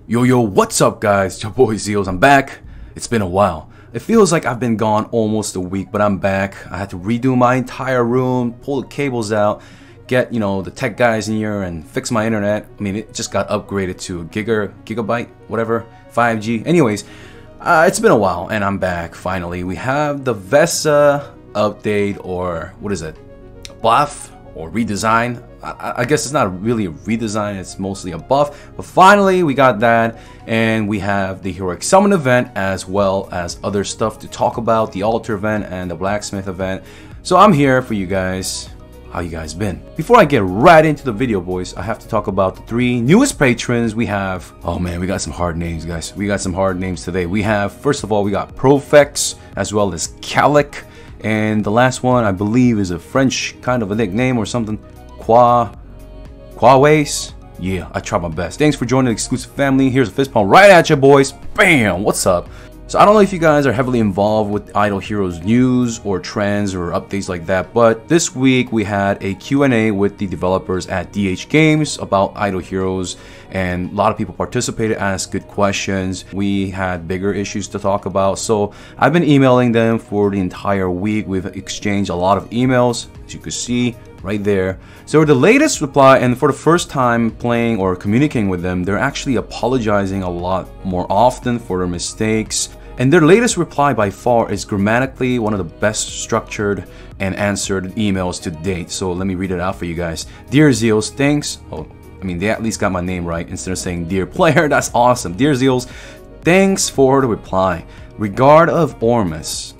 Yo, what's up guys? It's your boy Zeals. I'm back. It's been a while. It feels like I've been gone almost a week, but I'm back. I had to redo my entire room, pull the cables out, get, the tech guys in here and fix my internet. I mean, it just got upgraded to a gigabyte, whatever, 5G. Anyways, it's been a while and I'm back finally. We have the Vesa update, or what is it? Buff or redesign. I guess it's not really a redesign, it's mostly a buff, but finally we got that, and we have the Heroic Summon event as well as other stuff to talk about, the Altar event and the Blacksmith event. So I'm here for you guys. How you guys been? Before I get right into the video, boys, I have to talk about the 3 newest patrons we have. Oh man, we got some hard names, guys. We got some hard names today. We have, first of all, we got Profex as well as Calic, and the last one I believe is a French kind of a nickname or something. Quaways? Yeah, I tried my best. Thanks for joining the exclusive family. Here's a fist pump right at you, boys. Bam! What's up? So I don't know if you guys are heavily involved with Idle Heroes news or trends or updates like that, but this week we had a Q&A with the developers at DH Games about Idle Heroes, and a lot of people participated, asked good questions. We had bigger issues to talk about, so I've been emailing them for the entire week. We've exchanged a lot of emails, as you can see right there. So the latest reply, and for the first time playing or communicating with them, they're actually apologizing a lot more often for their mistakes. And their latest reply by far is grammatically one of the best structured and answered emails to date. So let me read it out for you guys. Dear Zeals, thanks. Oh, I mean, they at least got my name right instead of saying dear player. That's awesome. Dear Zeals, thanks for the reply. Regard of Ormus.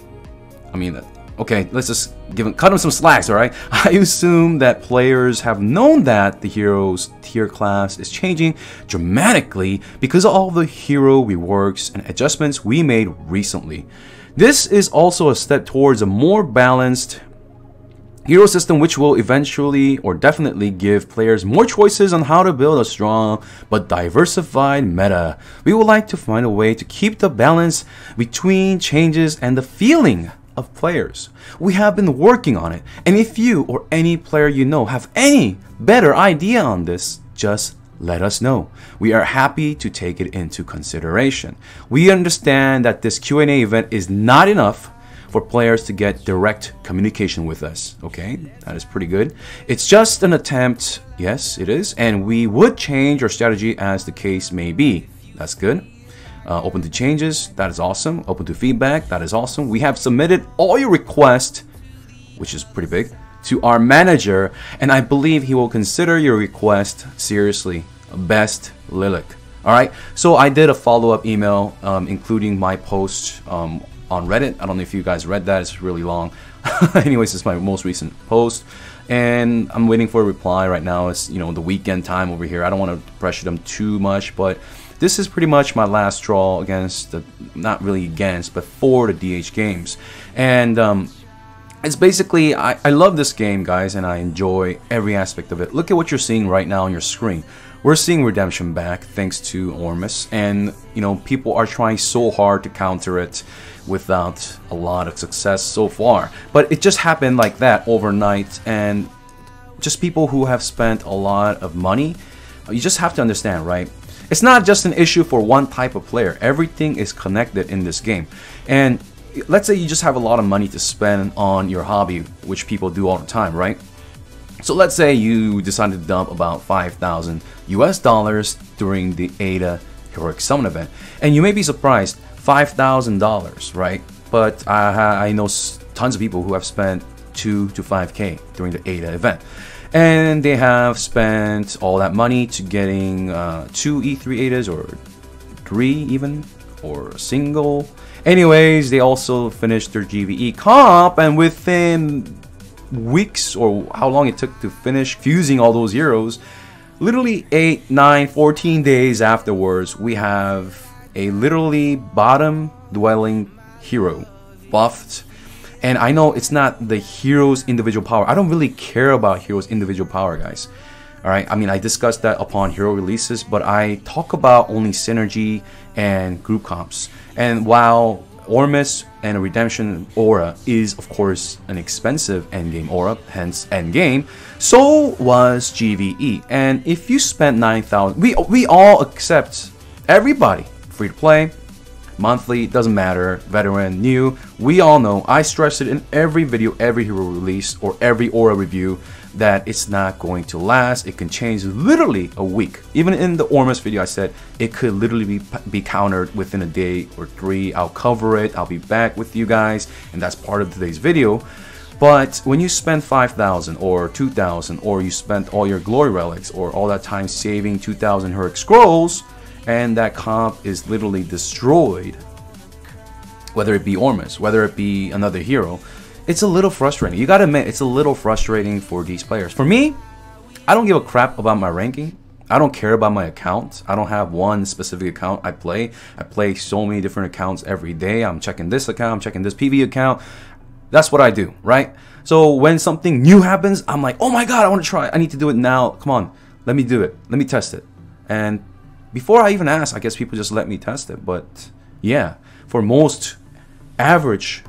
I mean, okay, let's just cut him some slacks, alright? I assume that players have known that the hero's tier class is changing dramatically because of all the hero reworks and adjustments we made recently. This is also a step towards a more balanced hero system, which will eventually or definitely give players more choices on how to build a strong but diversified meta. We would like to find a way to keep the balance between changes and the feeling of players. We have been working on it, and if you or any player you know have any better idea on this, just let us know. We are happy to take it into consideration. We understand that this Q&A event is not enough for players to get direct communication with us. Okay, that is pretty good. It's just an attempt, yes it is, and we would change our strategy as the case may be. That's good. Open to changes, that is awesome. Open to feedback, that is awesome. We have submitted all your requests, which is pretty big, to our manager, and I believe he will consider your request seriously. Best, Lilac. Alright, so I did a follow-up email, including my post on Reddit. I don't know if you guys read that, it's really long. Anyways, it's my most recent post, and I'm waiting for a reply right now. It's, the weekend time over here. I don't want to pressure them too much, but this is pretty much my last straw against not really against, but for the DH Games. And it's basically, I love this game, guys, and I enjoy every aspect of it. Look at what you're seeing right now on your screen. We're seeing Redemption back thanks to Ormus, and people are trying so hard to counter it without a lot of success so far. But it just happened like that overnight, and just people who have spent a lot of money, you just have to understand, right? It's not just an issue for one type of player. Everything is connected in this game. And let's say you just have a lot of money to spend on your hobby, which people do all the time, right? So let's say you decided to dump about $5,000 US during the Ada Heroic Summon event. And you may be surprised, $5,000, right? But I know tons of people who have spent 2 to 5K during the Ada event. And they have spent all that money to getting 2 E3 Adas, or 3 even, or a single. Anyways, they also finished their GVE comp, and within weeks, or how long it took to finish fusing all those heroes, literally 8, 9, 14 days afterwards, we have a literally bottom dwelling hero buffed. And I know it's not the hero's individual power. I don't really care about hero's individual power, guys. Alright, I mean, I discussed that upon hero releases, but I talk about only synergy and group comps. And while Ormus and a Redemption aura is, of course, an expensive endgame aura, hence endgame, so was GVE. And if you spent 9,000, we all accept Everybody, free to play, monthly, doesn't matter, veteran, new. We all know, I stress it in every video, every hero release, or every aura review, that it's not going to last. It can change literally a week. Even in the Ormus video, I said it could literally be countered within a day or 3. I'll cover it. I'll be back with you guys, and that's part of today's video. But when you spend 5,000 or 2,000, or you spent all your glory relics or all that time saving 2,000 heroic scrolls, and that comp is literally destroyed, whether it be Ormus, whether it be another hero, it's a little frustrating. You gotta admit, it's a little frustrating for these players. For me, I don't give a crap about my ranking. I don't care about my account. I don't have one specific account I play. I play so many different accounts every day. I'm checking this account, I'm checking this PV account. That's what I do, right? So when something new happens, I'm like, oh my god, I want to try. I need to do it now. Come on, let me do it. Let me test it. And before I even ask, I guess people just let me test it. But yeah, for most average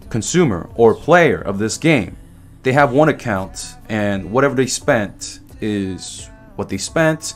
consumer or player of this game, they have one account, and whatever they spent is what they spent,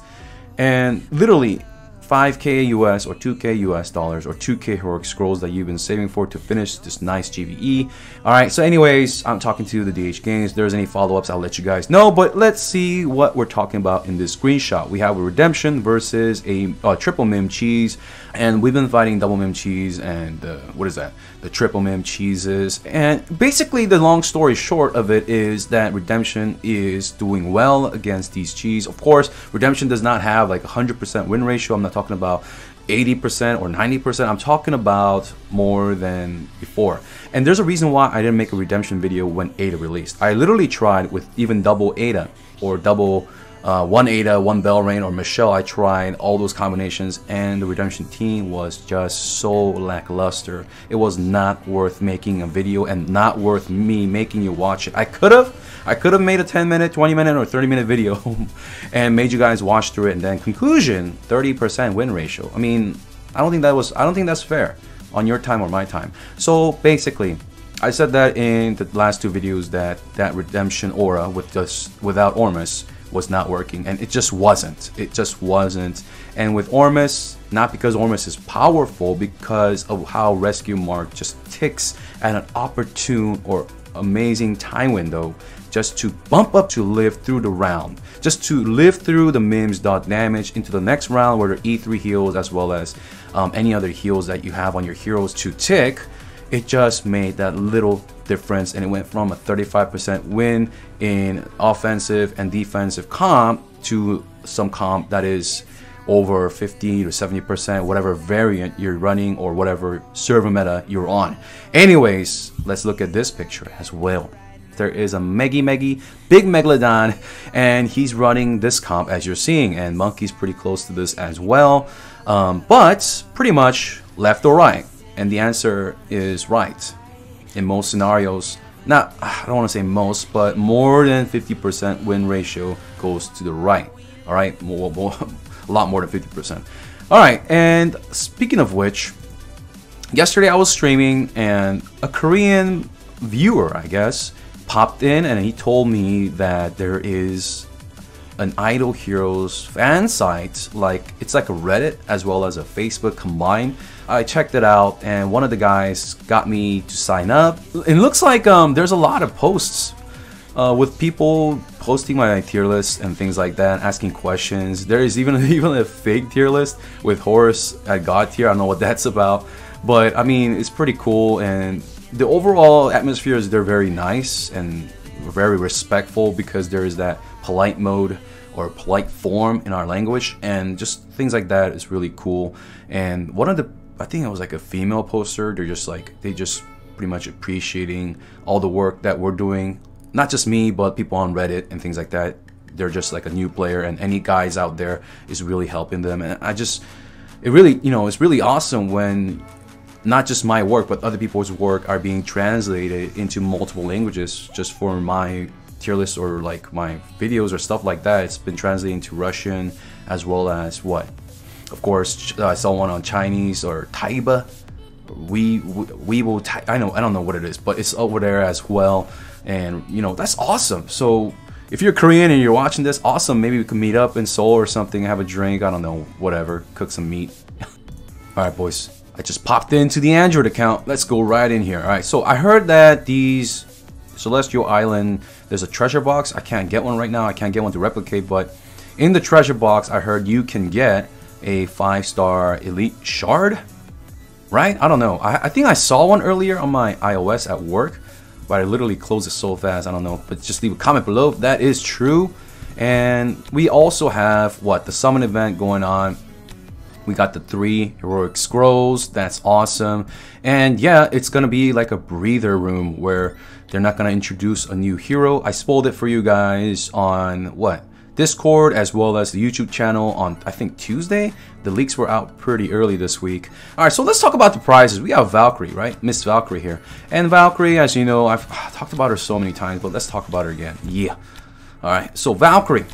and literally 5k US or 2k US dollars or 2k heroic scrolls that you've been saving for to finish this nice GVE. Alright, so anyways, I'm talking to the DH Games. If there's any follow-ups, I'll let you guys know, but let's see what we're talking about in this screenshot. We have a redemption versus a triple mim cheese, and we've been fighting double mim cheese and what is that? The triple mim cheeses. And basically the long story short of it is that redemption is doing well against these cheese. Of course, redemption does not have like 100% win ratio. I'm not talking about 80% or 90%. I'm talking about more than before. And there's a reason why I didn't make a redemption video when Ada released. I literally tried with even double Ada or double one Ada, one Belrain, or Michelle. I tried all those combinations, and the redemption team was just so lackluster. It was not worth making a video and not worth me making you watch it. I could have made a 10-minute, 20-minute, or 30-minute video and made you guys watch through it, and then conclusion, 30% win ratio. I mean, I don't think that's fair on your time or my time. So basically, I said that in the last 2 videos that redemption aura without Ormus was not working, and it just wasn't. And with Ormus, not because Ormus is powerful, because of how Rescue Mark just ticks at an opportune or amazing time window just to bump up to live through the round, just to live through the mims dot damage into the next round, where the E3 heals as well as any other heals that you have on your heroes to tick. It just made that little difference, and it went from a 35% win in offensive and defensive comp to some comp that is over 50 to 70%, whatever variant you're running or whatever server meta you're on. Anyways, let's look at this picture as well. There is a big Megalodon, and he's running this comp as you're seeing, and Monkey's pretty close to this as well, but pretty much left or right. And the answer is right. In most scenarios, I don't want to say most, but more than 50% win ratio goes to the right. All right, a lot more than 50%. All right, and speaking of which, yesterday I was streaming, and a Korean viewer, I guess, popped in, and he told me that there is an Idol Heroes fan site, it's like a Reddit as well as a Facebook combined. I checked it out, and one of the guys got me to sign up. It looks like there's a lot of posts with people posting my tier list and things like that, asking questions. There is even a fake tier list with Horus at God tier. I don't know what that's about, but I mean, it's pretty cool, and the overall atmosphere is they're very nice and very respectful, because there is that polite mode or polite form in our language, and just things like that is really cool. And one of the, I think it was like a female poster, they just pretty much appreciating all the work that we're doing, not just me but people on Reddit and things like that. They're just like a new player, and any guys out there is really helping them. And it's really awesome when not just my work but other people's work are being translated into multiple languages. Just for my tier list or like my videos or stuff like that, it's been translated into Russian as well as of course, I saw one on Chinese or Taiba. We will. I don't know what it is, but it's over there as well, and that's awesome. So If you're Korean and you're watching this, awesome. Maybe we could meet up in Seoul or something, have a drink. I don't know, whatever. Cook some meat. All right, boys. I just popped into the Android account. Let's go right in here. All right, so I heard that these Celestial Island, there's a treasure box. I can't get one right now. I can't get one to replicate, but in the treasure box, I heard you can get a 5-star elite shard, right? I don't know. I think I saw one earlier on my iOS at work, but I literally closed it so fast. I don't know, but just leave a comment below if that is true. And we also have what, the summon event going on. We got the 3 heroic scrolls. That's awesome. And yeah, it's gonna be like a breather room where they're not gonna introduce a new hero. I spoiled it for you guys on what, Discord, as well as the YouTube channel on, I think, Tuesday. The leaks were out pretty early this week. All right, so let's talk about the prizes. We have Valkyrie, right? Miss Valkyrie here. And Valkyrie, as you know, I've talked about her so many times, but let's talk about her again. Yeah. All right, so Valkyrie.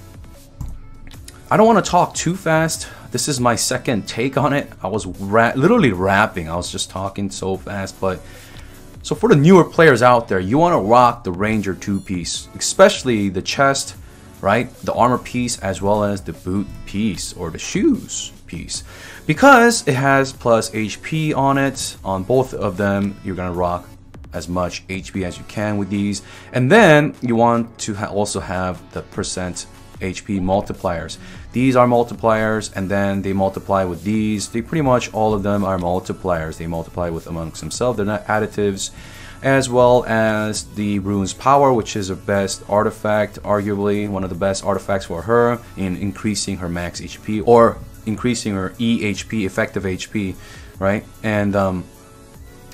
I don't want to talk too fast. This is my second take on it. I was literally rapping. I was just talking so fast, but so for the newer players out there, you want to rock the Ranger 2-piece, especially the chest, right? The armor piece, as well as the boot piece or the shoes piece, because it has plus HP on it. On both of them, you're gonna rock as much HP as you can with these, and then you want to also have the percent HP multipliers. These are multipliers, and then they multiply with these. They pretty much all of them are multipliers. They multiply with amongst themselves. They're not additives. As well as the rune's power, which is her best artifact, arguably one of the best artifacts for her in increasing her max HP or increasing her EHP, effective HP, right? And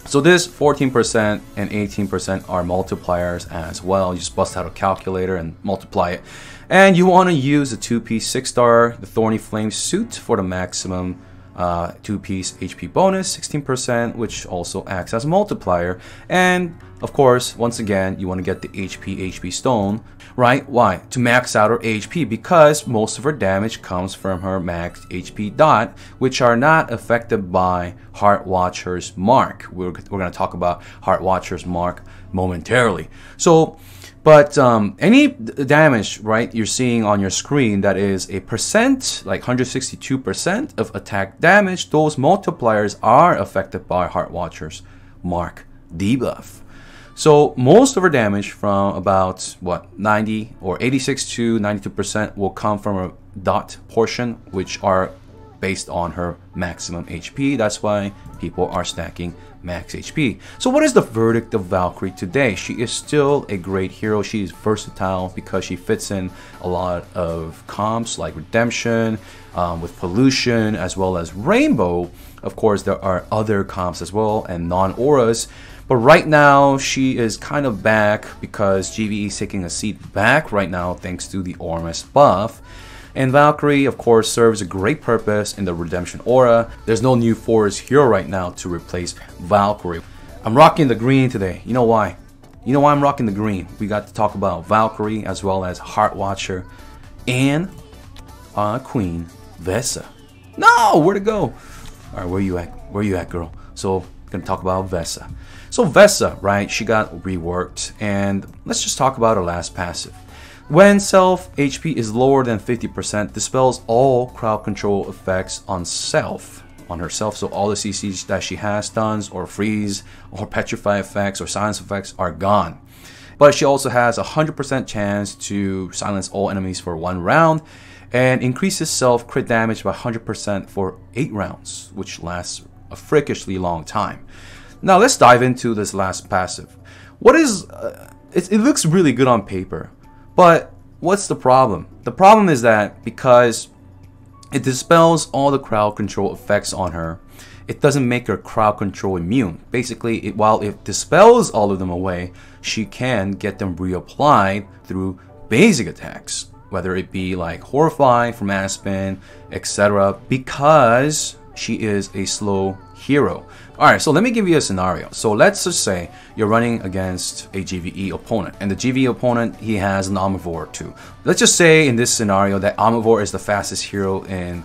so this 14% and 18% are multipliers as well. You just bust out a calculator and multiply it. And you want to use the 2-piece 6-star, the Thorny Flame suit for the maximum 2-piece HP bonus, 16%, which also acts as a multiplier. And of course, once again, you want to get the HP stone, right? Why? To max out her HP, because most of her damage comes from her max HP dot, which are not affected by Heart Watcher's mark. We're going to talk about Heart Watcher's mark momentarily. So, but any damage, right, you're seeing on your screen that is a percent, like 162% of attack damage, those multipliers are affected by Heart Watcher's mark debuff. So most of her damage, from about what, 90 or 86 to 92%, will come from a dot portion, which are based on her maximum HP. That's why people are stacking max HP. So what is the verdict of Valkyrie today? She is still a great hero. She is versatile because she fits in a lot of comps like Redemption, with Pollution, as well as Rainbow. Of course, there are other comps as well and non-auras. But right now, she is kind of back because GVE is taking a seat back right now thanks to the Ormus buff. And Valkyrie, of course, serves a great purpose in the Redemption aura. There's no new forest hero right now to replace Valkyrie. I'm rocking the green today. You know why? You know why I'm rocking the green? We got to talk about Valkyrie as well as Heart Watcher and Queen Vesa. No, where to go? All right, where you at? Where you at, girl? So, gonna talk about Vesa. So Vesa, right? She got reworked, and let's just talk about her last passive. When self HP is lower than 50%, dispels all crowd control effects on herself. So all the CCs that she has, stuns or freeze or petrify effects or silence effects, are gone. But she also has a 100% chance to silence all enemies for 1 round, and increases self crit damage by 100% for 8 rounds, which lasts a freakishly long time. Now let's dive into this last passive. What is it looks really good on paper. But what's the problem? The problem is that because it dispels all the crowd control effects on her, it doesn't make her crowd control immune. Basically, while it dispels all of them away, she can get them reapplied through basic attacks, whether it be like Horrify from Aspen, etc., because she is a slow hero. Alright, so let me give you a scenario. So let's just say you're running against a GVE opponent, and the GVE opponent, he has an Omnivore too. Let's just say in this scenario that Omnivore is the fastest hero in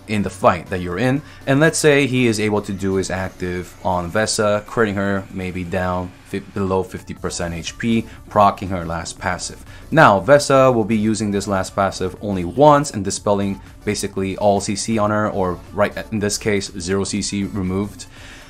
in the fight that you're in. And let's say he is able to do his active on Vesa, critting her maybe down below 50% HP, proccing her last passive. Now Vesa will be using this last passive only once and dispelling basically all CC on her, or right in this case 0 CC removed.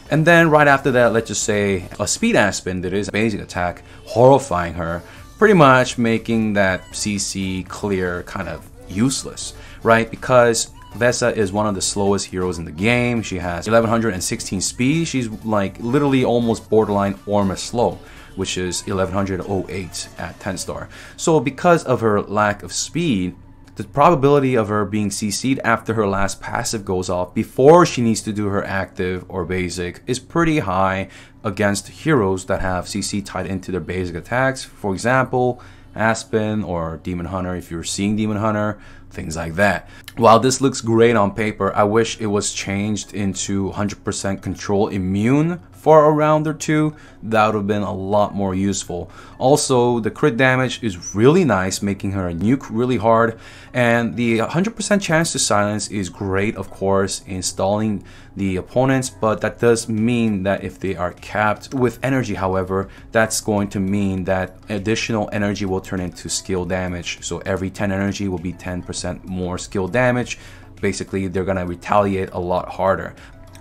And then right after that, let's just say a speed Aspen that is a basic attack, horrifying her, pretty much making that CC clear kind of useless, right? Because Vesa is one of the slowest heroes in the game. She has 1116 speed. She's like literally almost borderline Ormus slow, which is 1108 at 10 star. So because of her lack of speed, the probability of her being CC'd after her last passive goes off before she needs to do her active or basic is pretty high against heroes that have CC tied into their basic attacks. For example, Aspen or Demon Hunter, if you're seeing Demon Hunter, things like that. While this looks great on paper, I wish it was changed into 100% control immune for a round or two. That would have been a lot more useful. Also, the crit damage is really nice, making her nuke really hard, and the 100% chance to silence is great, of course, in stalling the opponents, but that does mean that if they are capped with energy, however, that's going to mean that additional energy will turn into skill damage. So every 10 energy will be 10% more skill damage. Basically, they're gonna retaliate a lot harder.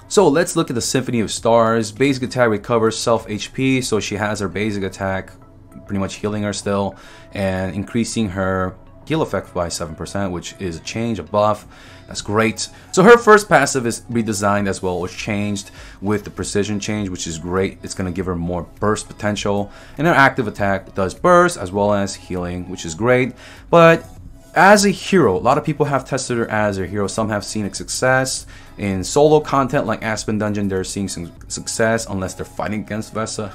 So let's look at the Symphony of Stars. Basic attack recovers self HP, so she has her basic attack pretty much healing her still and increasing her heal effect by 7%, which is a change, a buff. That's great. So her first passive is redesigned as well, or changed with the precision change, which is great. It's going to give her more burst potential, and her active attack does burst as well as healing, which is great. But as a hero, a lot of people have tested her as a hero. Some have seen a success in solo content like Aspen Dungeon. They're seeing some success unless they're fighting against Vesa,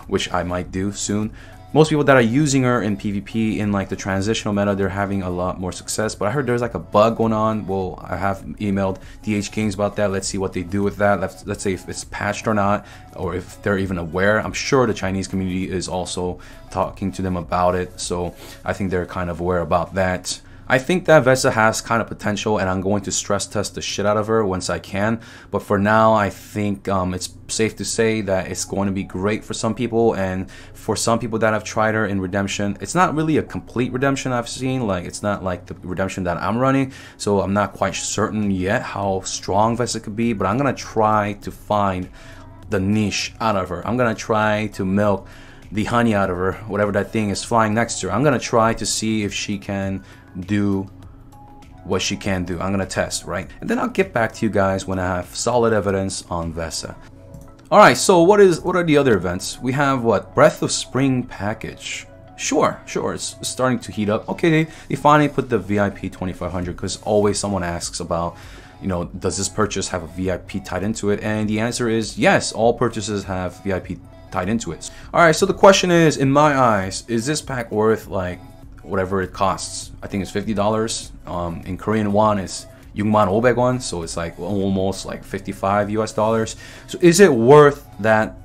which I might do soon. Most people that are using her in PvP in like the transitional meta, they're having a lot more success. But I heard there's like a bug going on. Well, I have emailed DH Games about that. Let's see what they do with that. Let's say if it's patched or not, or if they're even aware. I'm sure the Chinese community is also talking to them about it. So I think they're kind of aware about that. I think that Vesa has kind of potential, and I'm going to stress test the shit out of her once I can. But for now, I think it's safe to say that it's going to be great for some people, and for some people that have tried her in Redemption, it's not really a complete Redemption I've seen. Like, it's not like the Redemption that I'm running, so I'm not quite certain yet how strong Vesa could be, but I'm going to try to find the niche out of her. I'm going to try to milk the honey out of her, whatever that thing is flying next to her. I'm going to try to see if she can do what she can do. I'm gonna test, right? And then I'll get back to you guys when I have solid evidence on Vesa. Alright, so what are the other events? We have what? Breath of Spring package. Sure, it's starting to heat up. Okay, they finally put the VIP 2500, because always someone asks about, you know, does this purchase have a VIP tied into it? And the answer is yes, all purchases have VIP tied into it. Alright, so the question is, in my eyes, is this pack worth like whatever it costs? I think it's $50. In Korean won it's 65,000원, so it's like almost like 55 US dollars. So is it worth that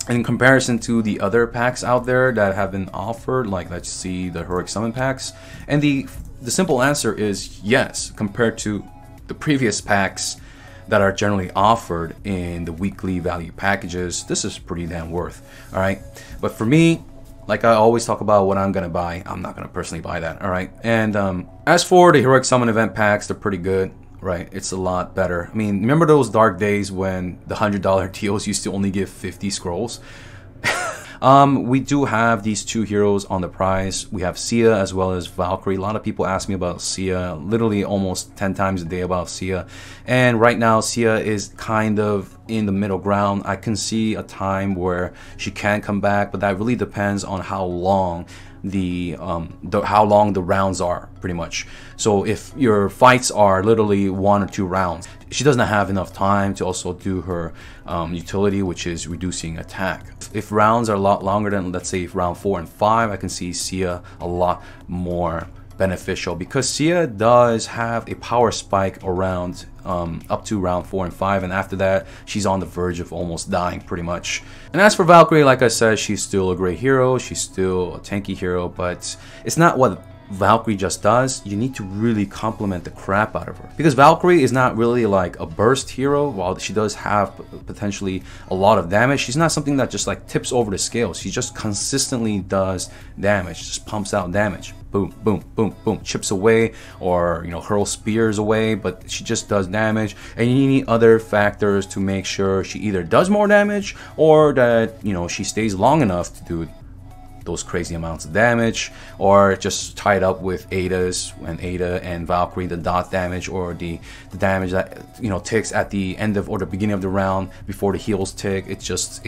in comparison to the other packs out there that have been offered? Like, let's see the Heroic Summon packs, and the simple answer is yes, compared to the previous packs that are generally offered in the weekly value packages. This is pretty damn worth. All right, but for me, like I always talk about what I'm gonna buy, I'm not gonna personally buy that. All right, and as for the Heroic Summon event packs, they're pretty good, right? It's a lot better. I mean, remember those dark days when the $100 deals used to only give 50 scrolls? We do have these two heroes on the prize. We have Sia as well as Valkyrie. A lot of people ask me about Sia, literally almost 10 times a day about Sia. And right now, Sia is kind of in the middle ground. I can see a time where she can come back, but that really depends on how long the rounds are, pretty much. So if your fights are literally 1 or 2 rounds, she doesn't have enough time to also do her utility, which is reducing attack. If rounds are a lot longer than, let's say, round 4 and 5, I can see Sia a lot more beneficial, because Sia does have a power spike around up to round 4 and 5, and after that she's on the verge of almost dying pretty much. And as for Valkyrie, like I said, she's still a great hero, she's still a tanky hero, but it's not what Valkyrie just does, you need to really compliment the crap out of her. Because Valkyrie is not really like a burst hero. While she does have potentially a lot of damage, she's not something that just like tips over the scale. She just consistently does damage, just pumps out damage. Boom, boom, boom, boom, chips away, or, you know, hurls spears away, but she just does damage. And you need other factors to make sure she either does more damage, or that, you know, she stays long enough to do those crazy amounts of damage, or just tied up with Ada's, and Ada and Valkyrie, the dot damage, or the damage that, you know, ticks at the end of or the beginning of the round before the heals tick. It's just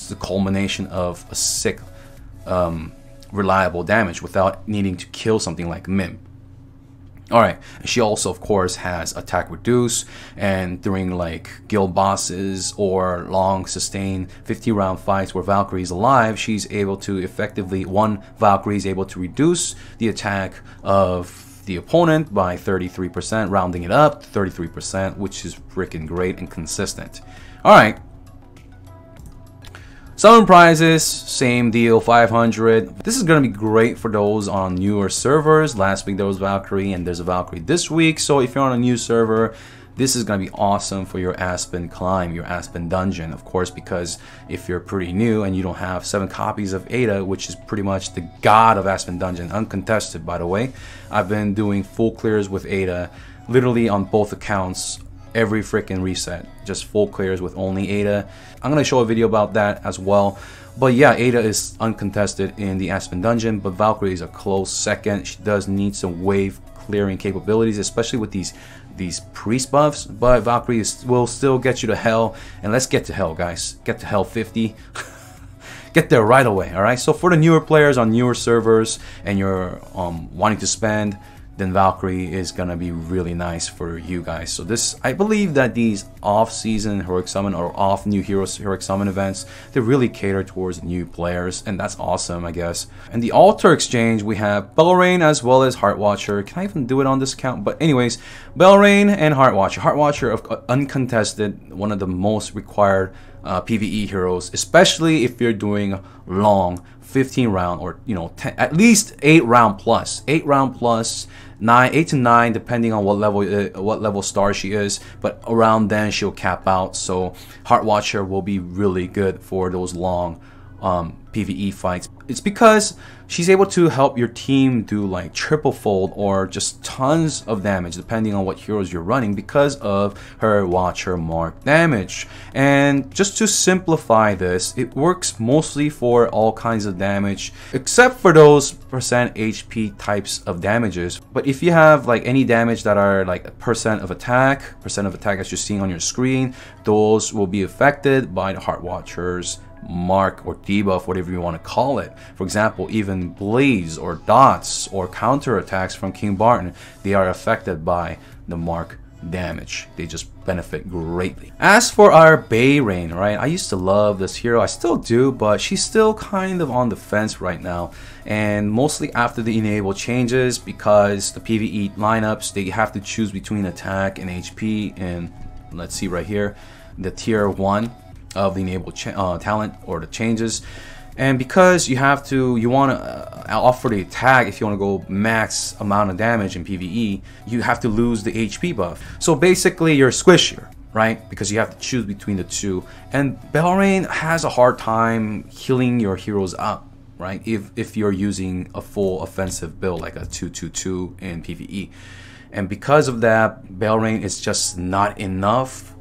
the culmination of a sick, reliable damage without needing to kill something like Mim. Alright, she also of course has attack reduce, and during like guild bosses or long sustained 50 round fights where Valkyrie is alive, she's able to effectively, Valkyrie is able to reduce the attack of the opponent by 33%, rounding it up to 33%, which is freaking great and consistent. Alright. Summon prizes, same deal, 500. This is going to be great for those on newer servers. Last week there was Valkyrie, and there's a Valkyrie this week. So if you're on a new server, this is going to be awesome for your Aspen climb, your Aspen dungeon, of course, because if you're pretty new and you don't have 7 copies of Ada, which is pretty much the god of Aspen dungeon, uncontested by the way. I've been doing full clears with Ada, literally on both accounts, every freaking reset, just full clears with only Ada. I'm gonna show a video about that as well. But yeah, Ada is uncontested in the Aspen dungeon, but Valkyrie is a close second. She does need some wave clearing capabilities, especially with these priest buffs, but Valkyrie will still get you to hell. And let's get to hell, guys. Get to hell 50. Get there right away. All right, so for the newer players on newer servers and you're wanting to spend, then Valkyrie is gonna be really nice for you guys. So this, I believe that these off-season heroic summon or off new heroes heroic summon events, they really cater towards new players, and that's awesome, I guess. And the altar exchange, we have Belrain as well as Heartwatcher. Can I even do it on this account? But anyways, Belrain and Heartwatcher. Heartwatcher, of uncontested, one of the most required PvE heroes, especially if you're doing long 15 round, or, you know, at least 8 round plus, 8 round plus, 8 to 9 depending on what level star she is, but around then she'll cap out. So Heartwatcher will be really good for those long PvE fights. It's because she's able to help your team do like triple fold or just tons of damage depending on what heroes you're running, because of her Watcher mark damage. And just to simplify this, it works mostly for all kinds of damage except for those percent HP types of damages. But if you have like any damage that are like percent of attack as you're seeing on your screen, those will be affected by the Heartwatcher's mark or debuff, whatever you want to call it. For example, even blades or dots or counter attacks from King Barton, they are affected by the mark damage. They just benefit greatly. As for our Belrain, right, I used to love this hero, I still do, but she's still kind of on the fence right now, and mostly after the enable changes, because the PvE lineups, they have to choose between attack and HP. And let's see right here, the tier 1 of the enable talent or the changes, and because you want to offer the attack, if you want to go max amount of damage in PvE, you have to lose the HP buff. So basically you're squishier, right, because you have to choose between the two. And Belrain has a hard time healing your heroes up, right, if you're using a full offensive build like a 2-2-2 in PvE. And because of that, Belrain is just not enough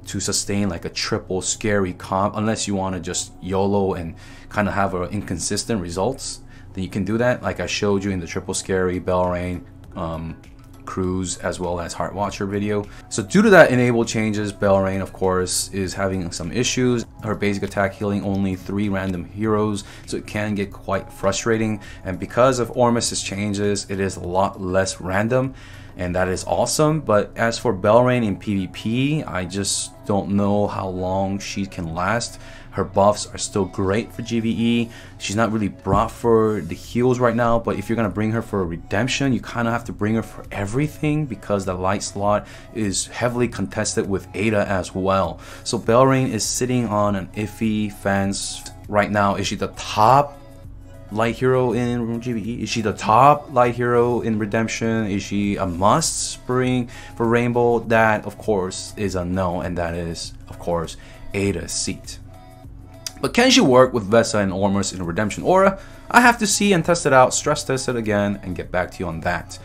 to sustain like a triple scary comp, unless you want to just YOLO and kind of have inconsistent results. Then you can do that, like I showed you in the triple scary Belrain Cruise as well as Heartwatcher video. So due to that enable changes, Belrain of course is having some issues. Her basic attack healing only 3 random heroes, so it can get quite frustrating. And because of Ormus's changes, it is a lot less random, and that is awesome. But as for Belrain in PvP, I just don't know how long she can last. Her buffs are still great for GVE. She's not really brought for the heals right now, but if you're gonna bring her for a redemption, you kind of have to bring her for everything, because the light slot is heavily contested with Ada as well. So Belrain is sitting on an iffy fence right now. Is she the top light hero in GBE? Is she the top light hero in Redemption? Is she a must bring for Rainbow? That, of course, is a no, and that is, of course, Ada's seat. But can she work with Vesa and Ormus in Redemption Aura? I have to see and test it out, stress test it again, and get back to you on that.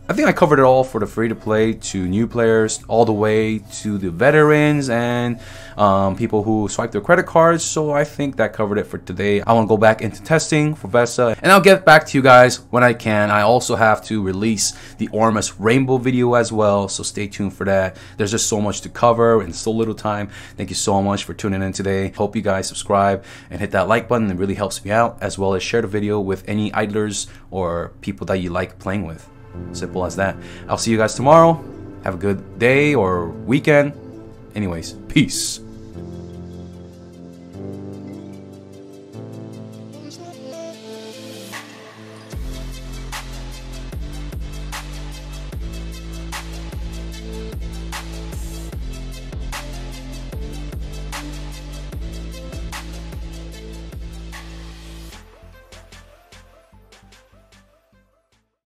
I think I covered it all for the free-to-play to new players, all the way to the veterans and people who swipe their credit cards. So I think that covered it for today. I want to go back into testing for Vesa, and I'll get back to you guys when I can. I also have to release the Ormus Rainbow video as well, so stay tuned for that. There's just so much to cover and so little time. Thank you so much for tuning in today. Hope you guys subscribe and hit that like button. It really helps me out, as well as share the video with any idlers or people that you like playing with. Simple as that. I'll see you guys tomorrow. Have a good day or weekend. Anyways, peace.